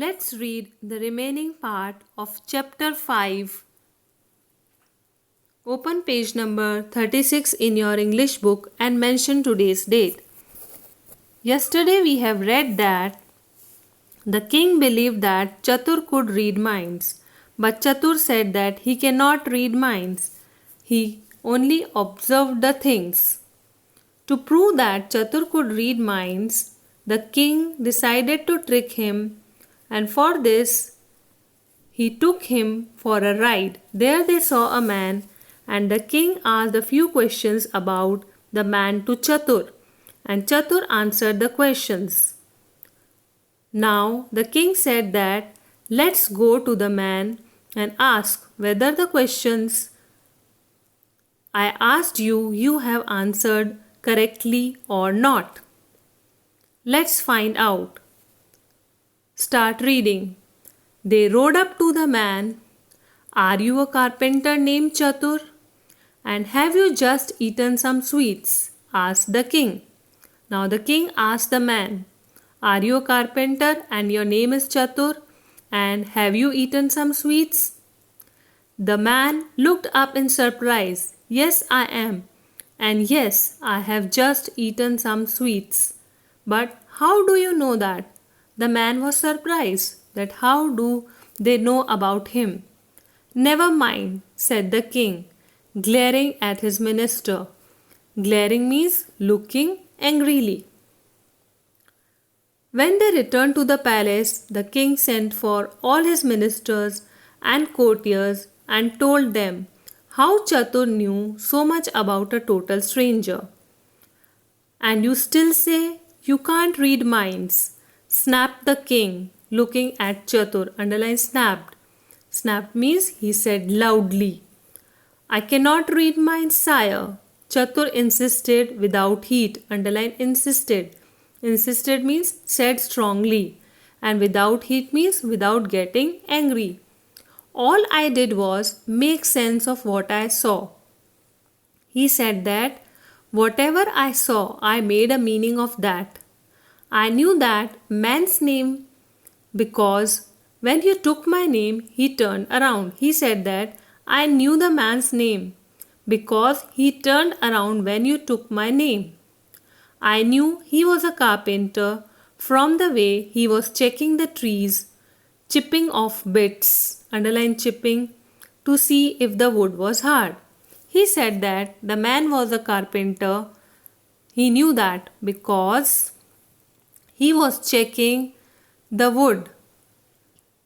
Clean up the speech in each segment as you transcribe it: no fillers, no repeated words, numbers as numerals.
Let's read the remaining part of chapter 5. Open page number 36 in your English book and mention today's date. Yesterday we have read that the king believed that Chatur could read minds, but Chatur said that he cannot read minds. He only observed the things. To prove that Chatur could read minds, the king decided to trick him, and for this he took him for a ride. There they saw a man, and the king asked a few questions about the man to Chatur, and Chatur answered the questions. Now the king said that let's go to the man and ask whether the questions I asked you have answered correctly or not. Let's find out. Start reading. They rode up to the man. Are you a carpenter named Chatur? And have you just eaten some sweets? Asked the king. Now the king asked the man, are you a carpenter and your name is Chatur? And have you eaten some sweets? The man looked up in surprise. Yes, I am. And yes, I have just eaten some sweets. But how do you know that? The man was surprised that how do they know about him? Never mind, said the king, glaring at his minister. Glaring means looking angrily. When they returned to the palace, the king sent for all his ministers and courtiers and told them how Chatur knew so much about a total stranger. And you still say you can't read minds, snapped the king, looking at Chatur. Underline snapped. Snapped means he said loudly. I cannot read minds, sire. Chatur insisted without heat. Underline insisted. Insisted means said strongly, and without heat means without getting angry. All I did was make sense of what I saw. He said that whatever I saw, I made a meaning of that. I knew that man's name because when you took my name, he turned around. He said that I knew the man's name because he turned around when you took my name. I knew he was a carpenter from the way he was checking the trees, chipping off bits, underline chipping, to see if the wood was hard. He said that the man was a carpenter. He knew that because he was checking the wood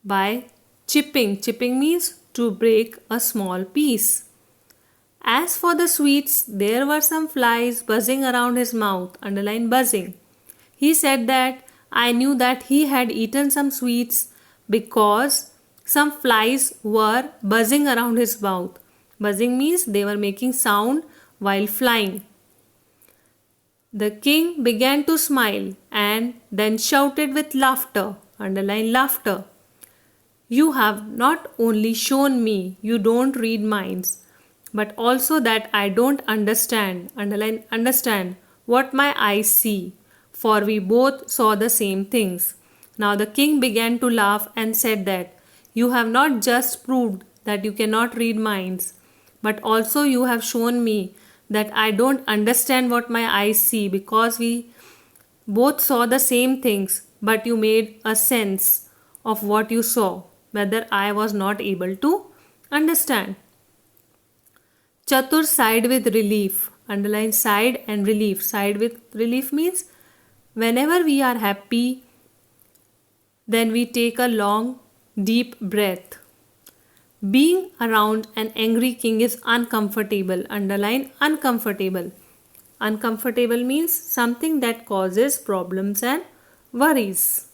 by chipping. Chipping means to break a small piece. As for the sweets, there were some flies buzzing around his mouth, underline buzzing. He said that I knew that he had eaten some sweets because some flies were buzzing around his mouth. Buzzing means they were making sound while flying. The king began to smile and then shouted with laughter, underline laughter. You have not only shown me you don't read minds, but also that I don't understand, underline understand, what my eyes see, for we both saw the same things. Now the king began to laugh and said that you have not just proved that you cannot read minds, but also you have shown me that I don't understand what my eyes see because we both saw the same things, but you made a sense of what you saw, whether I was not able to understand. Chatur sighed with relief. Underline sighed and relief. Sighed with relief means whenever we are happy, then we take a long, deep breath. Being around an angry king is uncomfortable. Underline uncomfortable. Uncomfortable means something that causes problems and worries.